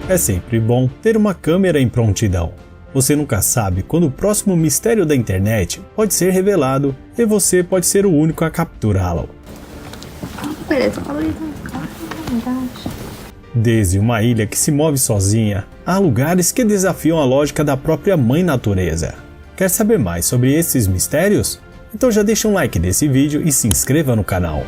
É sempre bom ter uma câmera em prontidão. Você nunca sabe quando o próximo mistério da internet pode ser revelado e você pode ser o único a capturá-lo. Desde uma ilha que se move sozinha, há lugares que desafiam a lógica da própria mãe natureza. Quer saber mais sobre esses mistérios? Então já deixa um like nesse vídeo e se inscreva no canal.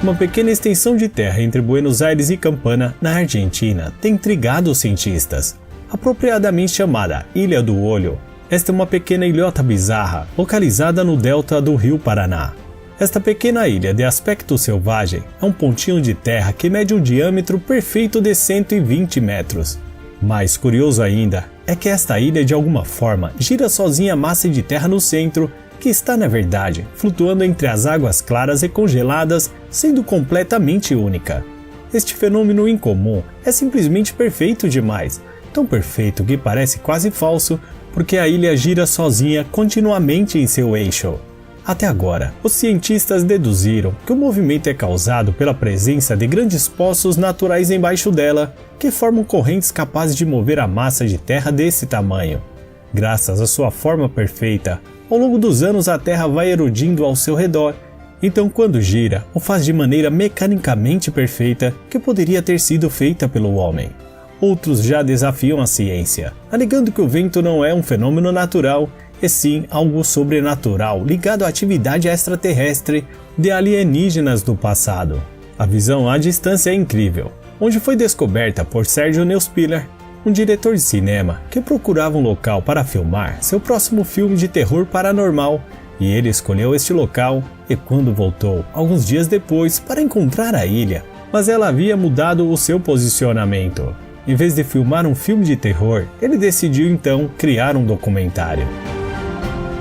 Uma pequena extensão de terra entre Buenos Aires e Campana, na Argentina, tem intrigado os cientistas. Apropriadamente chamada Ilha do Olho, esta é uma pequena ilhota bizarra, localizada no delta do rio Paraná. Esta pequena ilha de aspecto selvagem é um pontinho de terra que mede um diâmetro perfeito de 120 metros. Mais curioso ainda é que esta ilha de alguma forma gira sozinha a massa de terra no centro, que está na verdade flutuando entre as águas claras e congeladas, sendo completamente única. Este fenômeno incomum é simplesmente perfeito demais, tão perfeito que parece quase falso, porque a ilha gira sozinha continuamente em seu eixo. Até agora, os cientistas deduziram que o movimento é causado pela presença de grandes poços naturais embaixo dela, que formam correntes capazes de mover a massa de terra desse tamanho. Graças à sua forma perfeita, ao longo dos anos a Terra vai erodindo ao seu redor, então quando gira, o faz de maneira mecanicamente perfeita que poderia ter sido feita pelo homem. Outros já desafiam a ciência, alegando que o vento não é um fenômeno natural, e sim algo sobrenatural ligado à atividade extraterrestre de alienígenas do passado. A visão à distância é incrível, onde foi descoberta por Sergio Neuspiller, um diretor de cinema que procurava um local para filmar seu próximo filme de terror paranormal, e ele escolheu este local e quando voltou, alguns dias depois, para encontrar a ilha, mas ela havia mudado o seu posicionamento. Em vez de filmar um filme de terror, ele decidiu então criar um documentário.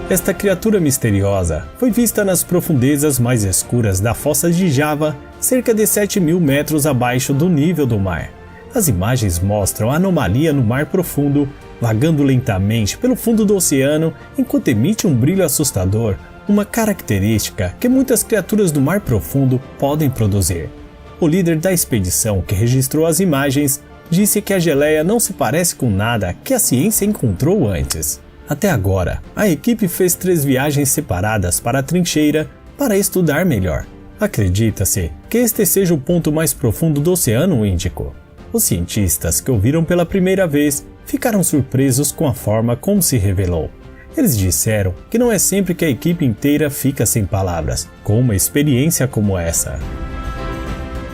Esta criatura misteriosa foi vista nas profundezas mais escuras da fossa de Java, cerca de 7.000 metros abaixo do nível do mar. As imagens mostram a anomalia no mar profundo, vagando lentamente pelo fundo do oceano enquanto emite um brilho assustador, uma característica que muitas criaturas do mar profundo podem produzir. O líder da expedição que registrou as imagens disse que a geleia não se parece com nada que a ciência encontrou antes. Até agora, a equipe fez 3 viagens separadas para a trincheira para estudar melhor. Acredita-se que este seja o ponto mais profundo do Oceano Índico. Os cientistas que o viram pela primeira vez ficaram surpresos com a forma como se revelou. Eles disseram que não é sempre que a equipe inteira fica sem palavras, com uma experiência como essa.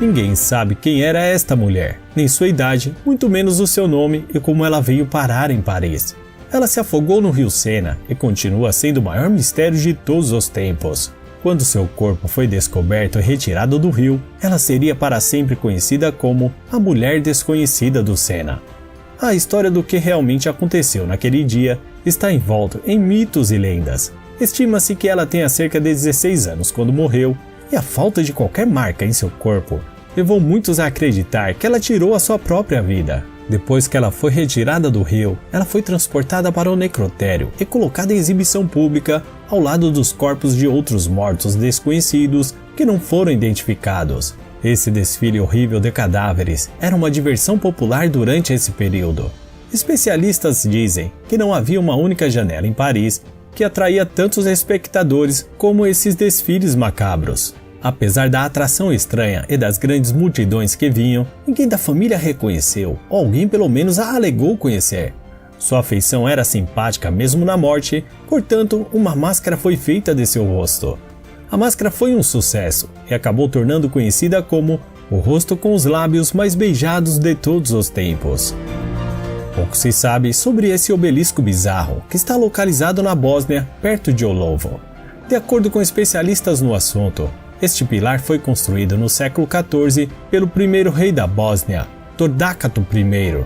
Ninguém sabe quem era esta mulher, nem sua idade, muito menos o seu nome e como ela veio parar em Paris. Ela se afogou no rio Sena e continua sendo o maior mistério de todos os tempos. Quando seu corpo foi descoberto e retirado do rio, ela seria para sempre conhecida como a Mulher Desconhecida do Sena. A história do que realmente aconteceu naquele dia está envolta em mitos e lendas. Estima-se que ela tenha cerca de 16 anos quando morreu, e a falta de qualquer marca em seu corpo levou muitos a acreditar que ela tirou a sua própria vida. Depois que ela foi retirada do rio, ela foi transportada para o necrotério e colocada em exibição pública ao lado dos corpos de outros mortos desconhecidos que não foram identificados. Esse desfile horrível de cadáveres era uma diversão popular durante esse período. Especialistas dizem que não havia uma única janela em Paris que atraía tantos espectadores como esses desfiles macabros. Apesar da atração estranha e das grandes multidões que vinham, ninguém da família a reconheceu, ou alguém pelo menos a alegou conhecer. Sua feição era simpática mesmo na morte, portanto, uma máscara foi feita de seu rosto. A máscara foi um sucesso e acabou tornando conhecida como o rosto com os lábios mais beijados de todos os tempos. Pouco se sabe sobre esse obelisco bizarro que está localizado na Bósnia, perto de Olovo. De acordo com especialistas no assunto, este pilar foi construído no século XIV pelo primeiro rei da Bósnia, Tordacato I.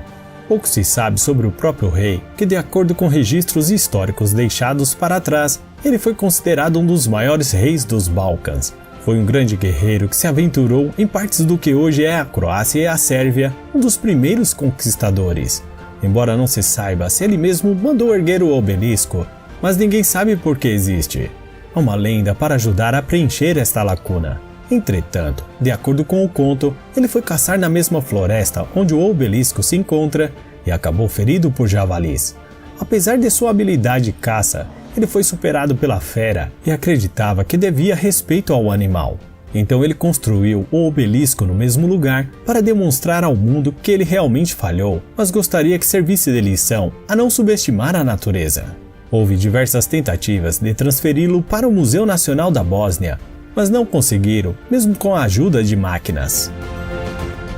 Pouco se sabe sobre o próprio rei, que de acordo com registros históricos deixados para trás, ele foi considerado um dos maiores reis dos Balcãs. Foi um grande guerreiro que se aventurou em partes do que hoje é a Croácia e a Sérvia, um dos primeiros conquistadores. Embora não se saiba se ele mesmo mandou erguer o obelisco, mas ninguém sabe por que existe. Há uma lenda para ajudar a preencher esta lacuna. Entretanto, de acordo com o conto, ele foi caçar na mesma floresta onde o obelisco se encontra e acabou ferido por javalis. Apesar de sua habilidade de caça, ele foi superado pela fera e acreditava que devia respeito ao animal. Então ele construiu o obelisco no mesmo lugar para demonstrar ao mundo que ele realmente falhou, mas gostaria que servisse de lição a não subestimar a natureza. Houve diversas tentativas de transferi-lo para o Museu Nacional da Bósnia, mas não conseguiram, mesmo com a ajuda de máquinas.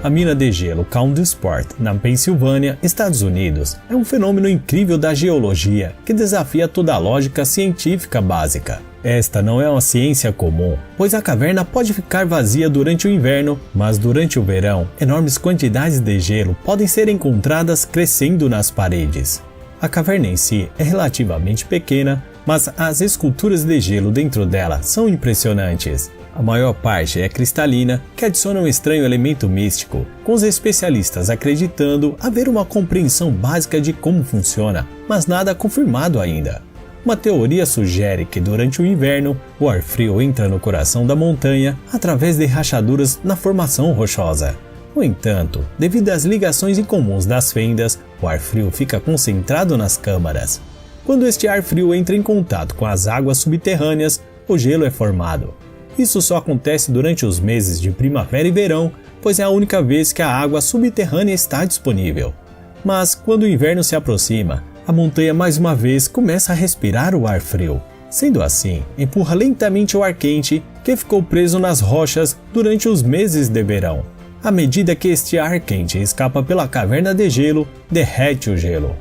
A mina de gelo Countsport, na Pensilvânia, Estados Unidos, é um fenômeno incrível da geologia que desafia toda a lógica científica básica. Esta não é uma ciência comum, pois a caverna pode ficar vazia durante o inverno, mas durante o verão, enormes quantidades de gelo podem ser encontradas crescendo nas paredes. A caverna em si é relativamente pequena, mas as esculturas de gelo dentro dela são impressionantes. A maior parte é cristalina, que adiciona um estranho elemento místico, com os especialistas acreditando haver uma compreensão básica de como funciona, mas nada confirmado ainda. Uma teoria sugere que durante o inverno, o ar frio entra no coração da montanha através de rachaduras na formação rochosa. No entanto, devido às ligações incomuns das fendas, o ar frio fica concentrado nas câmaras. Quando este ar frio entra em contato com as águas subterrâneas, o gelo é formado. Isso só acontece durante os meses de primavera e verão, pois é a única vez que a água subterrânea está disponível. Mas quando o inverno se aproxima, a montanha mais uma vez começa a respirar o ar frio. Sendo assim, empurra lentamente o ar quente que ficou preso nas rochas durante os meses de verão. À medida que este ar quente escapa pela caverna de gelo, derrete o gelo.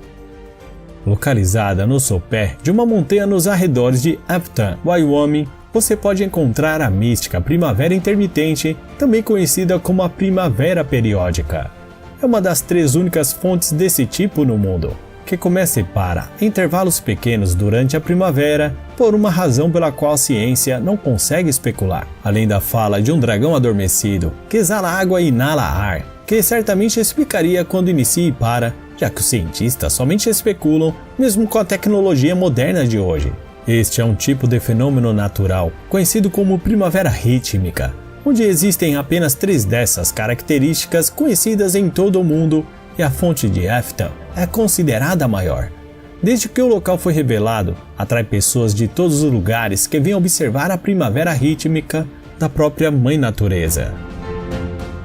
Localizada no sopé de uma montanha nos arredores de Afton, Wyoming, você pode encontrar a mística primavera intermitente, também conhecida como a primavera periódica. É uma das 3 únicas fontes desse tipo no mundo, que começa e para em intervalos pequenos durante a primavera, por uma razão pela qual a ciência não consegue especular. Além da fala de um dragão adormecido, que exala água e inala ar, que certamente explicaria quando inicia e para, já que os cientistas somente especulam, mesmo com a tecnologia moderna de hoje. Este é um tipo de fenômeno natural, conhecido como primavera rítmica, onde existem apenas 3 dessas características conhecidas em todo o mundo, e a fonte de Afton é considerada a maior. Desde que o local foi revelado, atrai pessoas de todos os lugares que vêm observar a primavera rítmica da própria Mãe Natureza.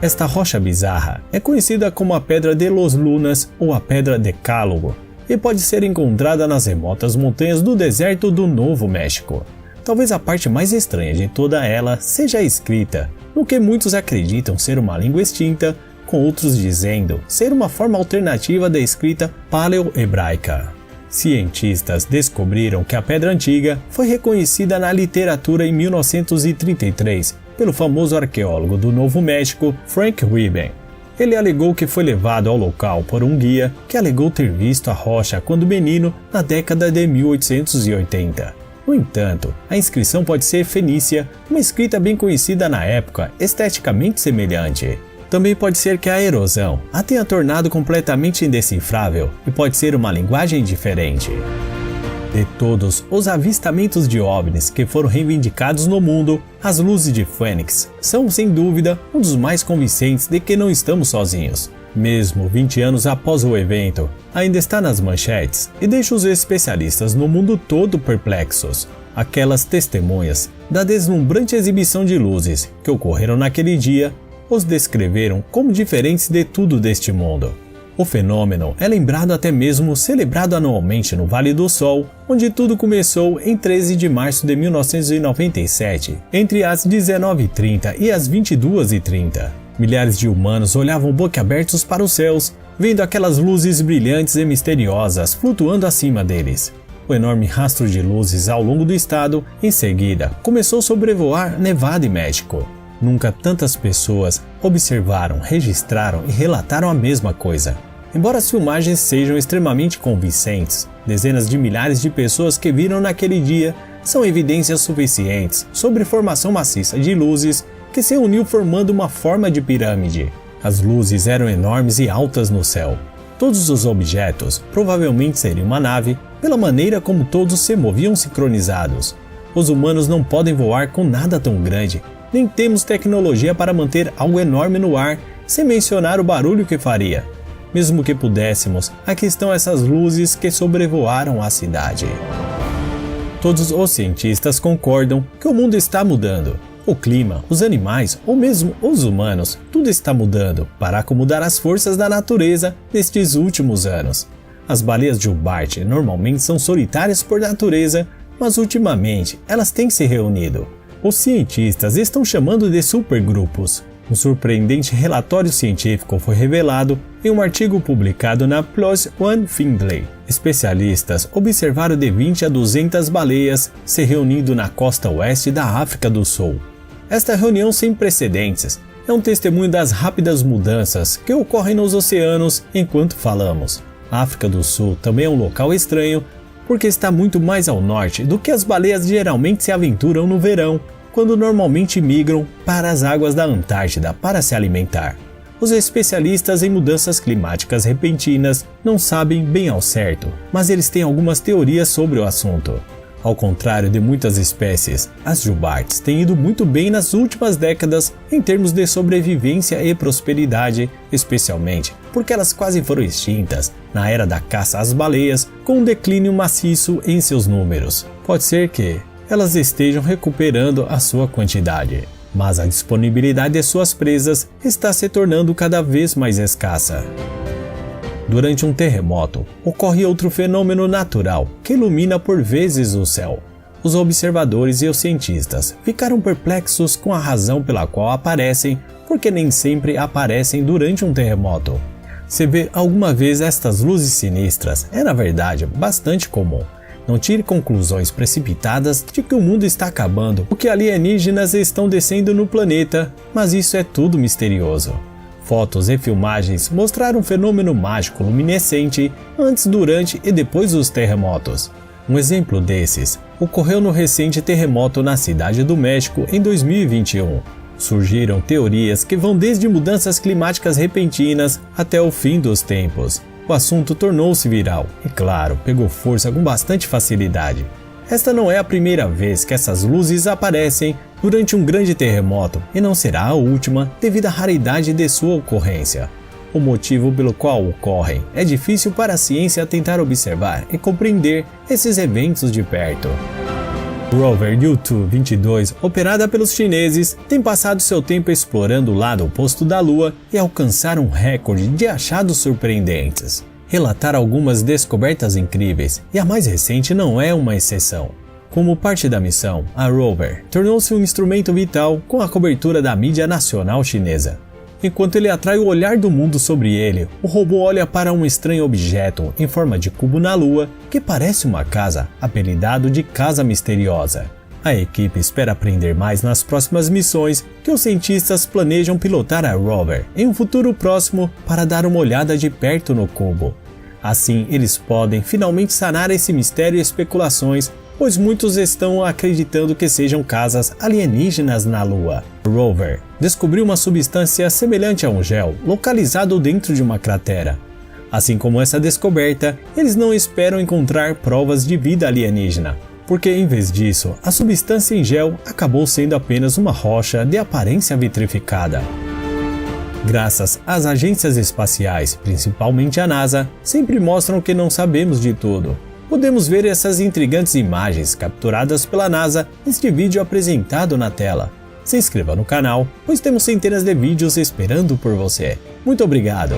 Esta rocha bizarra é conhecida como a Pedra de los Lunas ou a Pedra Decálogo e pode ser encontrada nas remotas montanhas do deserto do Novo México. Talvez a parte mais estranha de toda ela seja a escrita, no que muitos acreditam ser uma língua extinta, com outros dizendo ser uma forma alternativa da escrita paleo-hebraica. Cientistas descobriram que a pedra antiga foi reconhecida na literatura em 1933 pelo famoso arqueólogo do Novo México, Frank Ribben. Ele alegou que foi levado ao local por um guia que alegou ter visto a rocha quando menino na década de 1880. No entanto, a inscrição pode ser fenícia, uma escrita bem conhecida na época, esteticamente semelhante. Também pode ser que a erosão a tenha tornado completamente indecifrável e pode ser uma linguagem diferente. De todos os avistamentos de OVNIs que foram reivindicados no mundo, as luzes de Fênix são, sem dúvida, um dos mais convincentes de que não estamos sozinhos. Mesmo 20 anos após o evento, ainda está nas manchetes e deixa os especialistas no mundo todo perplexos. Aquelas testemunhas da deslumbrante exibição de luzes que ocorreram naquele dia os descreveram como diferentes de tudo deste mundo. O fenômeno é lembrado até mesmo celebrado anualmente no Vale do Sol, onde tudo começou em 13 de março de 1997, entre as 19h30 e as 22h30. Milhares de humanos olhavam boquiabertos para os céus, vendo aquelas luzes brilhantes e misteriosas flutuando acima deles. O enorme rastro de luzes ao longo do estado, em seguida, começou a sobrevoar Nevada e México. Nunca tantas pessoas observaram, registraram e relataram a mesma coisa. Embora as filmagens sejam extremamente convincentes, dezenas de milhares de pessoas que viram naquele dia são evidências suficientes sobre formação maciça de luzes que se uniu formando uma forma de pirâmide. As luzes eram enormes e altas no céu. Todos os objetos provavelmente seriam uma nave, pela maneira como todos se moviam sincronizados. Os humanos não podem voar com nada tão grande, nem temos tecnologia para manter algo enorme no ar, sem mencionar o barulho que faria. Mesmo que pudéssemos, aqui estão essas luzes que sobrevoaram a cidade. Todos os cientistas concordam que o mundo está mudando. O clima, os animais ou mesmo os humanos, tudo está mudando para acomodar as forças da natureza nestes últimos anos. As baleias jubarte normalmente são solitárias por natureza, mas ultimamente elas têm se reunido. Os cientistas estão chamando de supergrupos. Um surpreendente relatório científico foi revelado em um artigo publicado na PLOS ONE Findlay. Especialistas observaram de 20 a 200 baleias se reunindo na costa oeste da África do Sul. Esta reunião sem precedentes é um testemunho das rápidas mudanças que ocorrem nos oceanos enquanto falamos. A África do Sul também é um local estranho porque está muito mais ao norte do que as baleias geralmente se aventuram no verão, quando normalmente migram para as águas da Antártida para se alimentar. Os especialistas em mudanças climáticas repentinas não sabem bem ao certo, mas eles têm algumas teorias sobre o assunto. Ao contrário de muitas espécies, as jubartes têm ido muito bem nas últimas décadas em termos de sobrevivência e prosperidade, especialmente porque elas quase foram extintas na era da caça às baleias, com um declínio maciço em seus números. Pode ser que elas estejam recuperando a sua quantidade, mas a disponibilidade de suas presas está se tornando cada vez mais escassa. Durante um terremoto, ocorre outro fenômeno natural que ilumina por vezes o céu. Os observadores e os cientistas ficaram perplexos com a razão pela qual aparecem, porque nem sempre aparecem durante um terremoto. Se vê alguma vez estas luzes sinistras, é na verdade bastante comum. Não tire conclusões precipitadas de que o mundo está acabando ou que alienígenas estão descendo no planeta, mas isso é tudo misterioso. Fotos e filmagens mostraram um fenômeno mágico luminescente antes, durante e depois dos terremotos. Um exemplo desses ocorreu no recente terremoto na cidade do México em 2021. Surgiram teorias que vão desde mudanças climáticas repentinas até o fim dos tempos. O assunto tornou-se viral e, claro, pegou força com bastante facilidade. Esta não é a primeira vez que essas luzes aparecem durante um grande terremoto e não será a última devido à raridade de sua ocorrência. O motivo pelo qual ocorrem é difícil para a ciência tentar observar e compreender esses eventos de perto. O rover Yutu-22, operada pelos chineses, tem passado seu tempo explorando o lado oposto da Lua e alcançaram um recorde de achados surpreendentes. Relataram algumas descobertas incríveis, e a mais recente não é uma exceção. Como parte da missão, a rover tornou-se um instrumento vital com a cobertura da mídia nacional chinesa. Enquanto ele atrai o olhar do mundo sobre ele, o robô olha para um estranho objeto em forma de cubo na Lua que parece uma casa, apelidado de Casa Misteriosa. A equipe espera aprender mais nas próximas missões que os cientistas planejam pilotar a rover em um futuro próximo para dar uma olhada de perto no cubo. Assim, eles podem finalmente sanar esse mistério e especulações, pois muitos estão acreditando que sejam casas alienígenas na Lua. O rover descobriu uma substância semelhante a um gel localizado dentro de uma cratera. Assim como essa descoberta, eles não esperam encontrar provas de vida alienígena, porque em vez disso, a substância em gel acabou sendo apenas uma rocha de aparência vitrificada. Graças às agências espaciais, principalmente a NASA, sempre mostram que não sabemos de tudo. Podemos ver essas intrigantes imagens capturadas pela NASA neste vídeo apresentado na tela. Se inscreva no canal, pois temos centenas de vídeos esperando por você. Muito obrigado!